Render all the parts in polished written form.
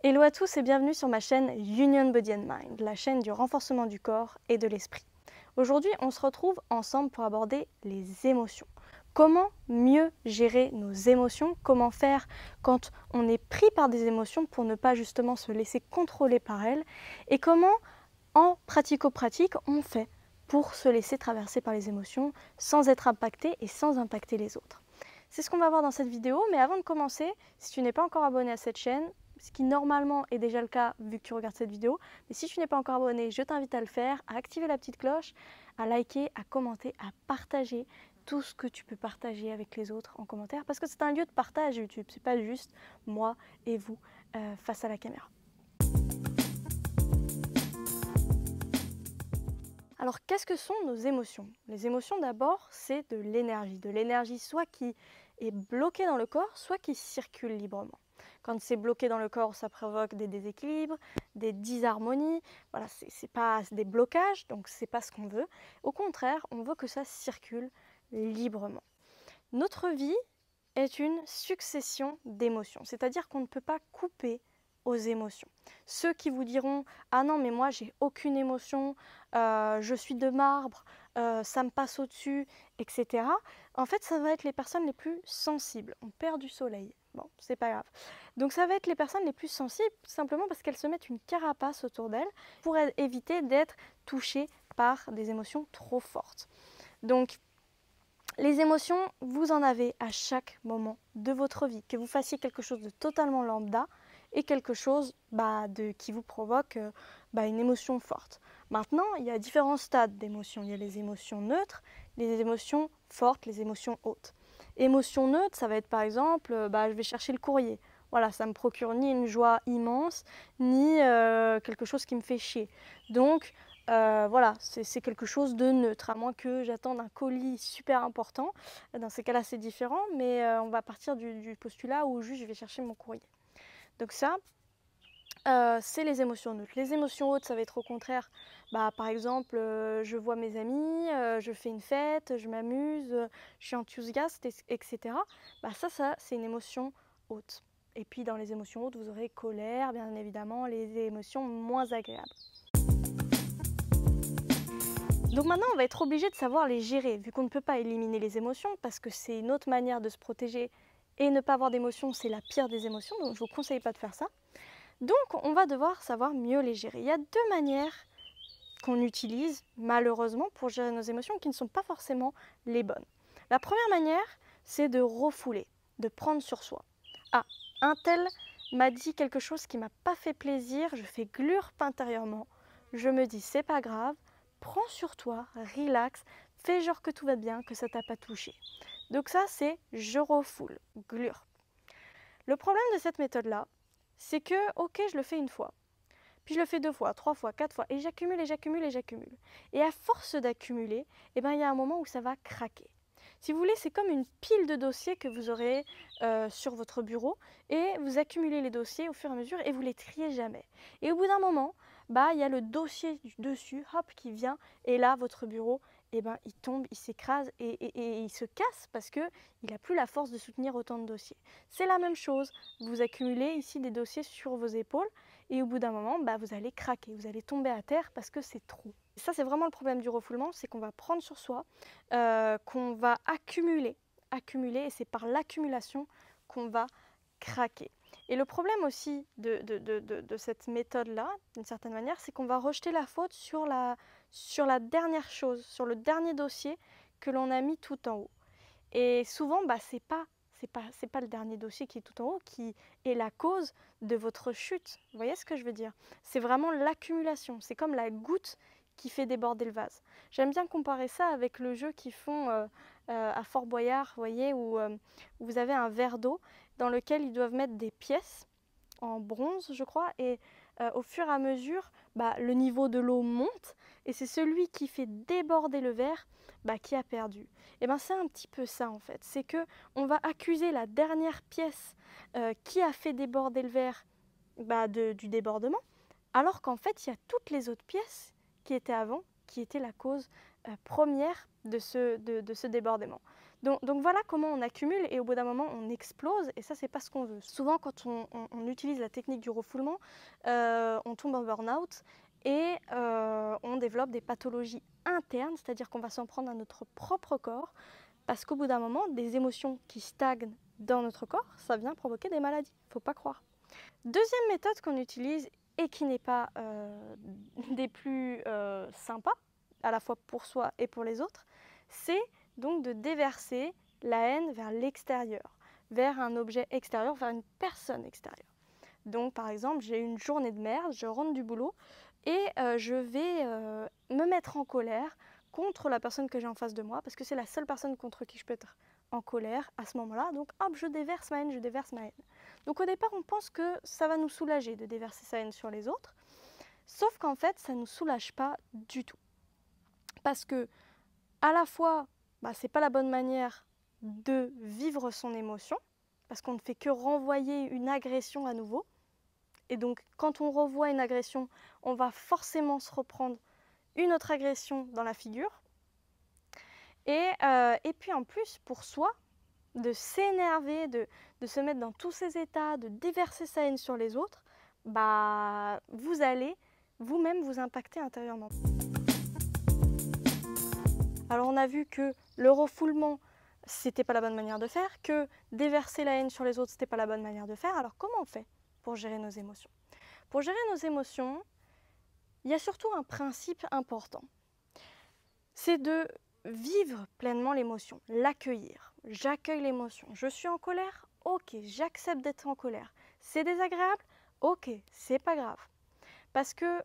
Hello à tous et bienvenue sur ma chaîne Union Body and Mind, la chaîne du renforcement du corps et de l'esprit. Aujourd'hui, on se retrouve ensemble pour aborder les émotions. Comment mieux gérer nos émotions? Comment faire quand on est pris par des émotions pour ne pas justement se laisser contrôler par elles? Et comment, en pratico-pratique, on fait pour se laisser traverser par les émotions sans être impacté et sans impacter les autres? C'est ce qu'on va voir dans cette vidéo, mais avant de commencer, si tu n'es pas encore abonné à cette chaîne, ce qui normalement est déjà le cas vu que tu regardes cette vidéo, mais si tu n'es pas encore abonné, je t'invite à le faire, à activer la petite cloche, à liker, à commenter, à partager tout ce que tu peux partager avec les autres en commentaire, parce que c'est un lieu de partage YouTube, c'est pas juste moi et vous face à la caméra. Alors qu'est-ce que sont nos émotions? Les émotions d'abord, c'est de l'énergie soit qui est bloquée dans le corps, soit qui circule librement. Quand c'est bloqué dans le corps, ça provoque des déséquilibres, des disharmonies, voilà, c'est pas des blocages, donc c'est pas ce qu'on veut. Au contraire, on veut que ça circule librement. Notre vie est une succession d'émotions, c'est-à-dire qu'on ne peut pas couper aux émotions. Ceux qui vous diront « Ah non, mais moi j'ai aucune émotion, je suis de marbre, ça me passe au-dessus, etc. » En fait, ça va être les personnes les plus sensibles. On perd du soleil. Bon, c'est pas grave. Donc ça va être les personnes les plus sensibles, simplement parce qu'elles se mettent une carapace autour d'elles pour éviter d'être touchées par des émotions trop fortes. Donc, les émotions, vous en avez à chaque moment de votre vie. Que vous fassiez quelque chose de totalement lambda et quelque chose qui vous provoque une émotion forte. Maintenant, il y a différents stades d'émotions. Il y a les émotions neutres, les émotions fortes, les émotions hautes. Émotion neutre, ça va être par exemple, je vais chercher le courrier. Voilà, ça ne me procure ni une joie immense, ni quelque chose qui me fait chier. Donc, voilà, c'est quelque chose de neutre, à moins que j'attende un colis super important. Dans ces cas-là, c'est différent, mais on va partir du postulat où juste je vais chercher mon courrier. Donc ça, c'est les émotions neutres. Les émotions hautes, ça va être au contraire, par exemple, je vois mes amis, je fais une fête, je m'amuse, je suis enthousiaste, etc. Ça, c'est une émotion haute. Et puis dans les émotions hautes, vous aurez colère, bien évidemment, les émotions moins agréables. Donc maintenant, on va être obligé de savoir les gérer, vu qu'on ne peut pas éliminer les émotions, parce que c'est une autre manière de se protéger, et ne pas avoir d'émotions, c'est la pire des émotions, donc je ne vous conseille pas de faire ça. Donc on va devoir savoir mieux les gérer. Il y a deux manières qu'on utilise, malheureusement, pour gérer nos émotions, qui ne sont pas forcément les bonnes. La première manière, c'est de refouler, de prendre sur soi. Ah, un tel m'a dit quelque chose qui m'a pas fait plaisir, je fais glurp intérieurement, je me dis c'est pas grave, prends sur toi, relax, fais genre que tout va bien, que ça t'a pas touché. Donc ça, c'est je refoule, glurp. Le problème de cette méthode-là, c'est que, ok, je le fais une fois, puis je le fais 2 fois, 3 fois, 4 fois, et j'accumule, et j'accumule, et j'accumule. Et à force d'accumuler, il y a un moment où ça va craquer. Si vous voulez, c'est comme une pile de dossiers que vous aurez sur votre bureau, et vous accumulez les dossiers au fur et à mesure, et vous les triez jamais. Et au bout d'un moment, il y a le dossier dessus, hop, qui vient, et là, votre bureau, il tombe, il s'écrase, et il se casse parce qu'il n'a plus la force de soutenir autant de dossiers. C'est la même chose, vous accumulez ici des dossiers sur vos épaules, et au bout d'un moment, vous allez craquer, vous allez tomber à terre parce que c'est trop. Et ça, c'est vraiment le problème du refoulement, c'est qu'on va prendre sur soi, qu'on va accumuler, et c'est par l'accumulation qu'on va craquer. Et le problème aussi de cette méthode-là, d'une certaine manière, c'est qu'on va rejeter la faute sur la dernière chose, sur le dernier dossier que l'on a mis tout en haut. Et souvent, c'est pas le dernier dossier qui est tout en haut qui est la cause de votre chute. Vous voyez ce que je veux dire? C'est vraiment l'accumulation. C'est comme la goutte qui fait déborder le vase. J'aime bien comparer ça avec le jeu qu'ils font à Fort Boyard, vous voyez, où vous avez un verre d'eau dans lequel ils doivent mettre des pièces en bronze, je crois, et au fur et à mesure, le niveau de l'eau monte, et c'est celui qui fait déborder le verre qui a perdu. Et c'est un petit peu ça en fait, c'est que on va accuser la dernière pièce qui a fait déborder le verre du débordement, alors qu'en fait il y a toutes les autres pièces qui étaient avant, qui étaient la cause première de ce débordement. Donc voilà comment on accumule et au bout d'un moment on explose et ça c'est pas ce qu'on veut. Souvent quand on utilise la technique du refoulement, on tombe en burn-out et on développe des pathologies internes, c'est-à-dire qu'on va s'en prendre à notre propre corps parce qu'au bout d'un moment, des émotions qui stagnent dans notre corps, ça vient provoquer des maladies, faut pas croire. Deuxième méthode qu'on utilise et qui n'est pas des plus sympas, à la fois pour soi et pour les autres, c'est donc de déverser la haine vers l'extérieur, vers un objet extérieur, vers une personne extérieure. Donc par exemple, j'ai une journée de merde, je rentre du boulot et je vais me mettre en colère contre la personne que j'ai en face de moi, parce que c'est la seule personne contre qui je peux être en colère à ce moment-là. Donc hop, je déverse ma haine, je déverse ma haine. Donc au départ, on pense que ça va nous soulager de déverser sa haine sur les autres, sauf qu'en fait, ça ne nous soulage pas du tout. Parce que à la fois, c'est pas la bonne manière de vivre son émotion, parce qu'on ne fait que renvoyer une agression à nouveau. Et donc, quand on revoit une agression, on va forcément se reprendre une autre agression dans la figure. Et puis en plus, pour soi, de s'énerver, de se mettre dans tous ces états, de déverser sa haine sur les autres, vous allez vous-même vous impacter intérieurement. Alors on a vu que le refoulement, c'était pas la bonne manière de faire, que déverser la haine sur les autres, c'était pas la bonne manière de faire. Alors comment on fait pour gérer nos émotions? Pour gérer nos émotions, il y a surtout un principe important. C'est de vivre pleinement l'émotion, l'accueillir. J'accueille l'émotion. Je suis en colère? Ok, j'accepte d'être en colère. C'est désagréable? Ok, c'est pas grave. Parce que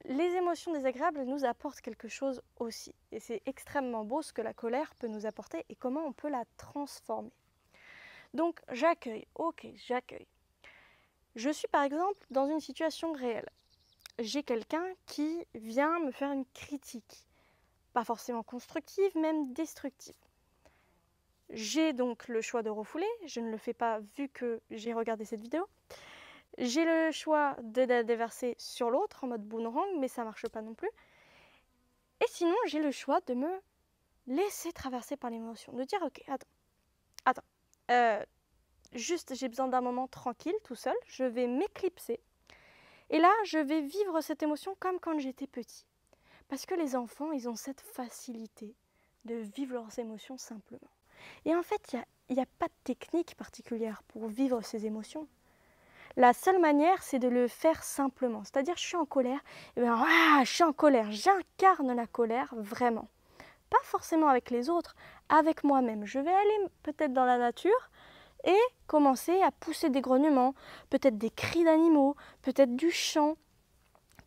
les émotions désagréables nous apportent quelque chose aussi. Et c'est extrêmement beau ce que la colère peut nous apporter et comment on peut la transformer. Donc j'accueille, ok, j'accueille. Je suis par exemple dans une situation réelle. J'ai quelqu'un qui vient me faire une critique. Pas forcément constructive, même destructive. J'ai donc le choix de refouler, je ne le fais pas vu que j'ai regardé cette vidéo. J'ai le choix de la déverser sur l'autre en mode boomerang, mais ça marche pas non plus. Et sinon, j'ai le choix de me laisser traverser par l'émotion, de dire ok, attends, juste j'ai besoin d'un moment tranquille, tout seul, je vais m'éclipser. Et là, je vais vivre cette émotion comme quand j'étais petit. Parce que les enfants, ils ont cette facilité de vivre leurs émotions simplement. Et en fait, il n'y a pas de technique particulière pour vivre ces émotions. La seule manière, c'est de le faire simplement. C'est-à-dire, je suis en colère, et bien, je suis en colère, j'incarne la colère vraiment. Pas forcément avec les autres, avec moi-même. Je vais aller peut-être dans la nature et commencer à pousser des grognements, peut-être des cris d'animaux, peut-être du chant.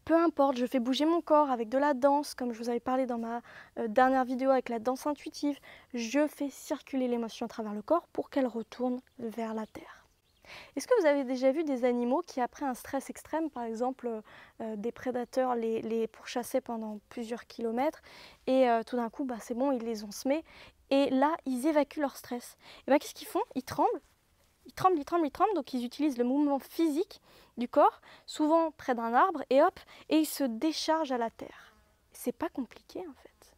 Peu importe, je fais bouger mon corps avec de la danse, comme je vous avais parlé dans ma dernière vidéo avec la danse intuitive. Je fais circuler l'émotion à travers le corps pour qu'elle retourne vers la terre. Est-ce que vous avez déjà vu des animaux qui, après un stress extrême, par exemple des prédateurs les pourchassaient pendant plusieurs kilomètres et tout d'un coup, c'est bon, ils les ont semés et là, ils évacuent leur stress. Et qu'est-ce qu'ils font? Ils tremblent. Ils tremblent, donc ils utilisent le mouvement physique du corps, souvent près d'un arbre, et hop, et ils se déchargent à la terre. C'est pas compliqué en fait.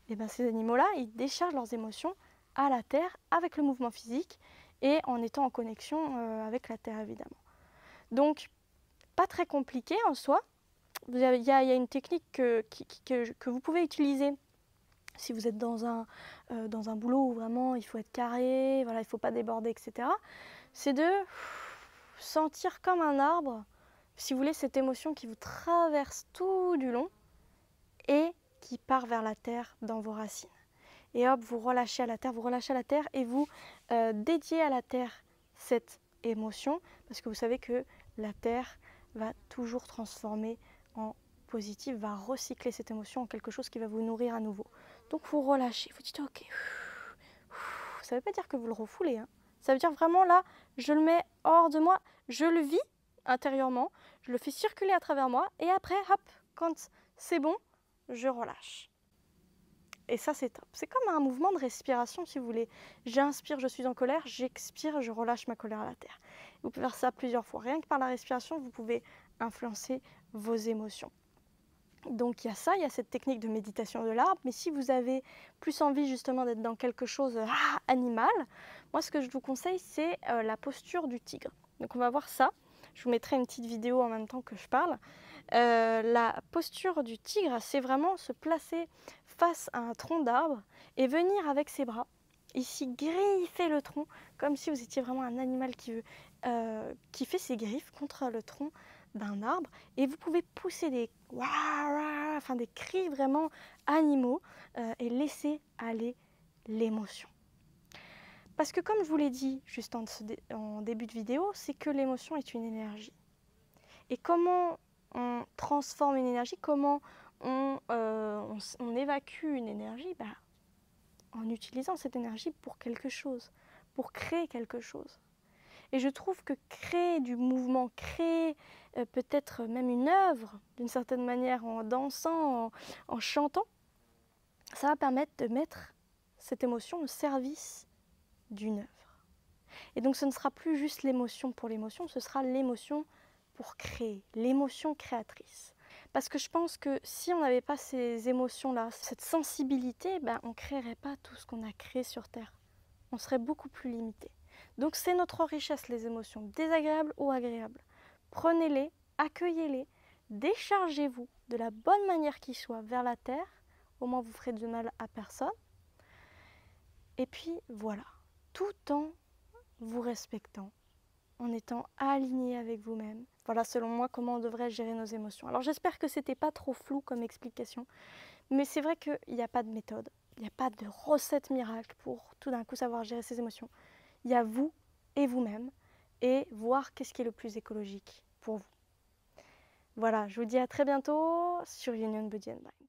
Et ces animaux-là, ils déchargent leurs émotions à la terre avec le mouvement physique et en étant en connexion avec la terre évidemment. Donc, pas très compliqué en soi. Il y a une technique que vous pouvez utiliser si vous êtes dans un boulot où vraiment il faut être carré, voilà, il ne faut pas déborder, etc. C'est de sentir comme un arbre, si vous voulez, cette émotion qui vous traverse tout du long et qui part vers la terre dans vos racines. Et hop, vous relâchez à la terre et vous dédiez à la terre cette émotion parce que vous savez que la terre va toujours transformer en positif, va recycler cette émotion en quelque chose qui va vous nourrir à nouveau. Donc vous relâchez, vous dites ok, ça ne veut pas dire que vous le refoulez, hein. Ça veut dire vraiment là, je le mets hors de moi, je le vis intérieurement, je le fais circuler à travers moi et après, hop, quand c'est bon, je relâche. Et ça c'est top, c'est comme un mouvement de respiration si vous voulez. J'inspire, je suis en colère, j'expire, je relâche ma colère à la terre. Vous pouvez faire ça plusieurs fois, rien que par la respiration, vous pouvez influencer vos émotions. Donc il y a ça, il y a cette technique de méditation de l'arbre, mais si vous avez plus envie justement d'être dans quelque chose animal, moi ce que je vous conseille c'est la posture du tigre. Donc on va voir ça, je vous mettrai une petite vidéo en même temps que je parle. La posture du tigre, c'est vraiment se placer face à un tronc d'arbre et venir avec ses bras, ici griffer le tronc, comme si vous étiez vraiment un animal qui fait ses griffes contre le tronc d'un arbre, et vous pouvez pousser des enfin des cris vraiment animaux et laisser aller l'émotion. Parce que comme je vous l'ai dit juste en début de vidéo, c'est que l'émotion est une énergie. Et comment on transforme une énergie, comment on évacue une énergie, en utilisant cette énergie pour quelque chose, pour créer quelque chose. Et je trouve que créer du mouvement, créer peut-être même une œuvre, d'une certaine manière, en dansant, en chantant, ça va permettre de mettre cette émotion au service d'une œuvre. Et donc ce ne sera plus juste l'émotion pour l'émotion, ce sera l'émotion pour créer, l'émotion créatrice. Parce que je pense que si on n'avait pas ces émotions-là, cette sensibilité, on ne créerait pas tout ce qu'on a créé sur Terre. On serait beaucoup plus limité. Donc c'est notre richesse, les émotions, désagréables ou agréables. Prenez-les, accueillez-les, déchargez-vous de la bonne manière qui soit vers la terre, au moins vous ferez du mal à personne. Et puis voilà, tout en vous respectant, en étant aligné avec vous-même. Voilà selon moi comment on devrait gérer nos émotions. Alors j'espère que c'était pas trop flou comme explication, mais c'est vrai qu'il n'y a pas de méthode, il n'y a pas de recette miracle pour tout d'un coup savoir gérer ses émotions. Il y a vous et vous-même et voir qu'est-ce qui est le plus écologique pour vous. Voilà, je vous dis à très bientôt sur Union Body and Mind.